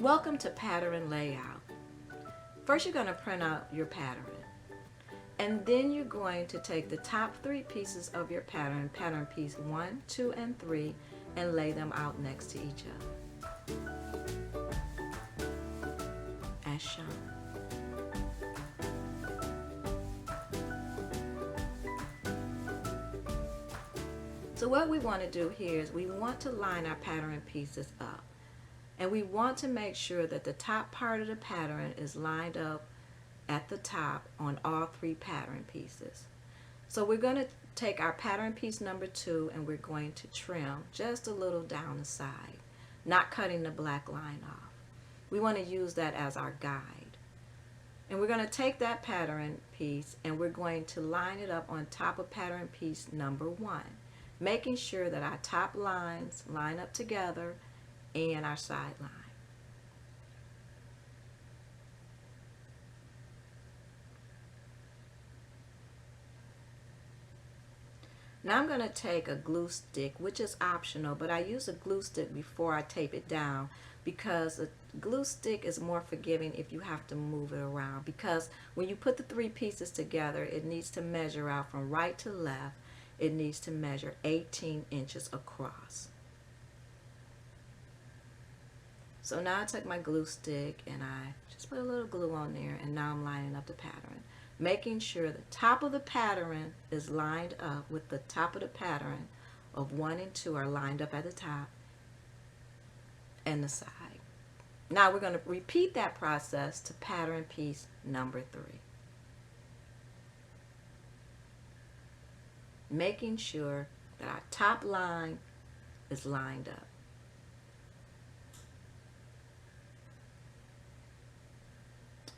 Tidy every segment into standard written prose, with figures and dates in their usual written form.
Welcome to Pattern Layout. First you're going to print out your pattern, and then you're going to take the top 3 pieces of your pattern, pattern piece 1, 2, and 3, and lay them out next to each other, as shown. So what we want to do here is we want to line our pattern pieces up. And we want to make sure that the top part of the pattern is lined up at the top on all 3 pattern pieces. So we're going to take our pattern piece number 2 and we're going to trim just a little down the side, not cutting the black line off. We want to use that as our guide. And we're going to take that pattern piece and we're going to line it up on top of pattern piece number 1, making sure that our top lines line up together and our side line. Now I'm going to take a glue stick, which is optional, but I use a glue stick before I tape it down because a glue stick is more forgiving if you have to move it around, because when you put the 3 pieces together, it needs to measure out from right to left. It needs to measure 18 inches across. So now I took my glue stick and I just put a little glue on there, and now I'm lining up the pattern, making sure the top of the pattern is lined up with the top of the pattern of 1 and 2 are lined up at the top and the side. Now we're going to repeat that process to pattern piece number 3. Making sure that our top line is lined up.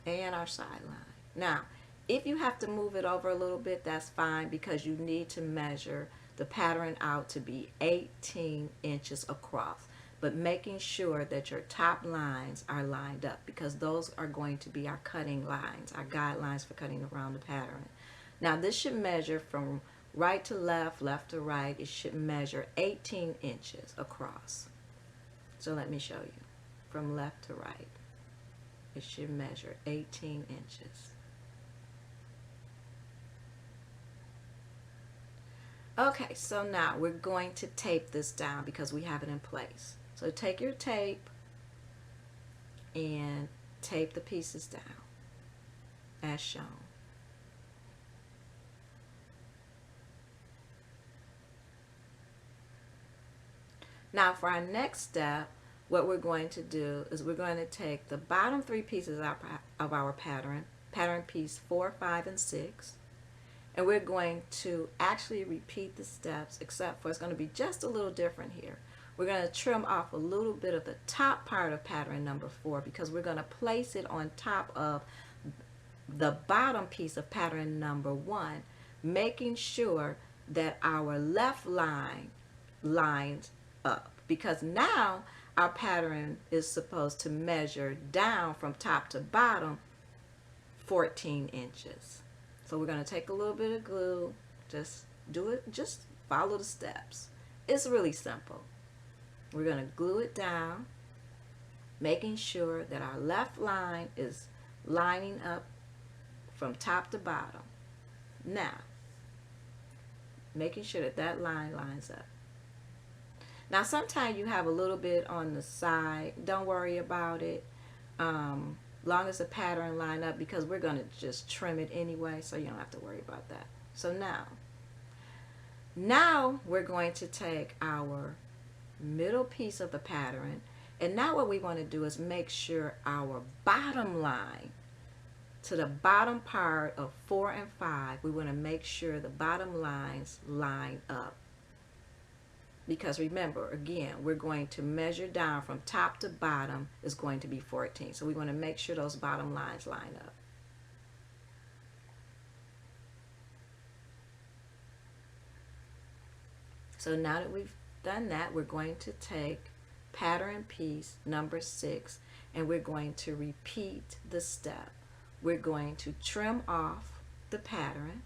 And our side line. Now, if you have to move it over a little bit, that's fine, because you need to measure the pattern out to be 18 inches across. But making sure that your top lines are lined up, because those are going to be our cutting lines, our guidelines for cutting around the pattern. Now, this should measure from right to left, left to right. It should measure 18 inches across. So let me show you. From left to right, it should measure 18 inches. Okay, so now we're going to tape this down because we have it in place. So take your tape and tape the pieces down as shown. Now for our next step, what we're going to do is we're going to take the bottom 3 pieces of our pattern, pattern piece 4, 5, and 6, and we're going to actually repeat the steps, except for it's going to be just a little different here. We're going to trim off a little bit of the top part of pattern number 4 because we're going to place it on top of the bottom piece of pattern number 1, making sure that our left line lines up, because now our pattern is supposed to measure down from top to bottom 14 inches. So we're going to take a little bit of glue, just do it, just follow the steps. It's really simple. We're going to glue it down, making sure that our left line is lining up from top to bottom. Now, making sure that that line lines up. Now sometimes you have a little bit on the side. Don't worry about it. Long as the pattern line up, because we're going to just trim it anyway, so you don't have to worry about that. So now we're going to take our middle piece of the pattern, and now what we want to do is make sure our bottom line to the bottom part of 4 and 5, we want to make sure the bottom lines line up. Because remember, again, we're going to measure down from top to bottom is going to be 14. So we want to make sure those bottom lines line up. So now that we've done that, we're going to take pattern piece number 6 and we're going to repeat the step. We're going to trim off the pattern.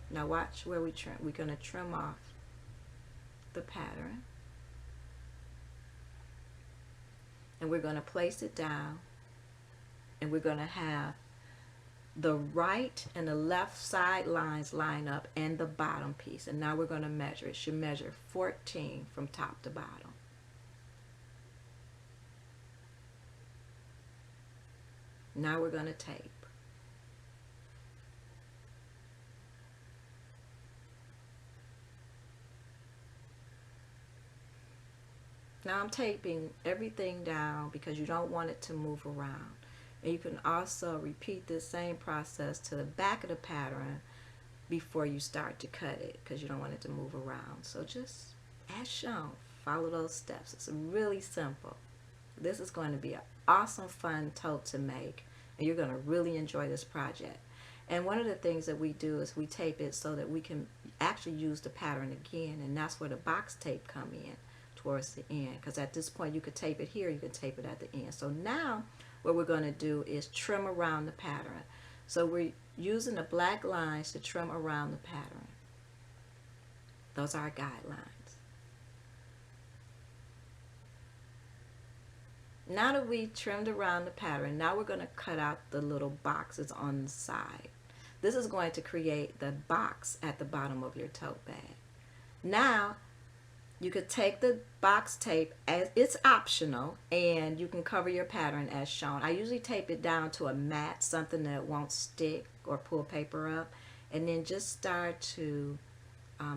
Now watch where we trim. We're going to trim off the pattern. and we're going to place it down, and we're going to have the right and the left side lines line up and the bottom piece. And now we're going to measure. It should measure 14 from top to bottom. Now we're going to tape. Now I'm taping everything down because you don't want it to move around. And you can also repeat this same process to the back of the pattern before you start to cut it, because you don't want it to move around. So just as shown, follow those steps. It's really simple. This is going to be an awesome, fun tote to make, and you're going to really enjoy this project. And one of the things that we do is we tape it so that we can actually use the pattern again, and that's where the box tape come in towards the end, because at this point you could tape it here, you could tape it at the end. So now what we're going to do is trim around the pattern. So we're using the black lines to trim around the pattern. Those are our guidelines. Now that we trimmed around the pattern, now we're going to cut out the little boxes on the side. This is going to create the box at the bottom of your tote bag. Now you could take the box tape, as it's optional, and you can cover your pattern as shown. I usually tape it down to a mat, something that won't stick or pull paper up, and then just start to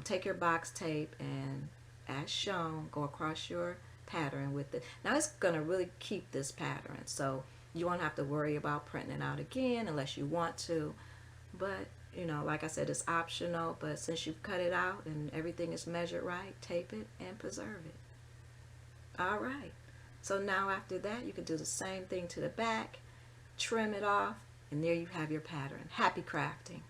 take your box tape and, as shown, go across your pattern with it. Now it's going to really keep this pattern, so you won't have to worry about printing it out again unless you want to. But you know, like I said, it's optional, but since you've cut it out and everything is measured right, tape it and preserve it. All right. So now after that, you can do the same thing to the back, trim it off, and there you have your pattern. Happy crafting.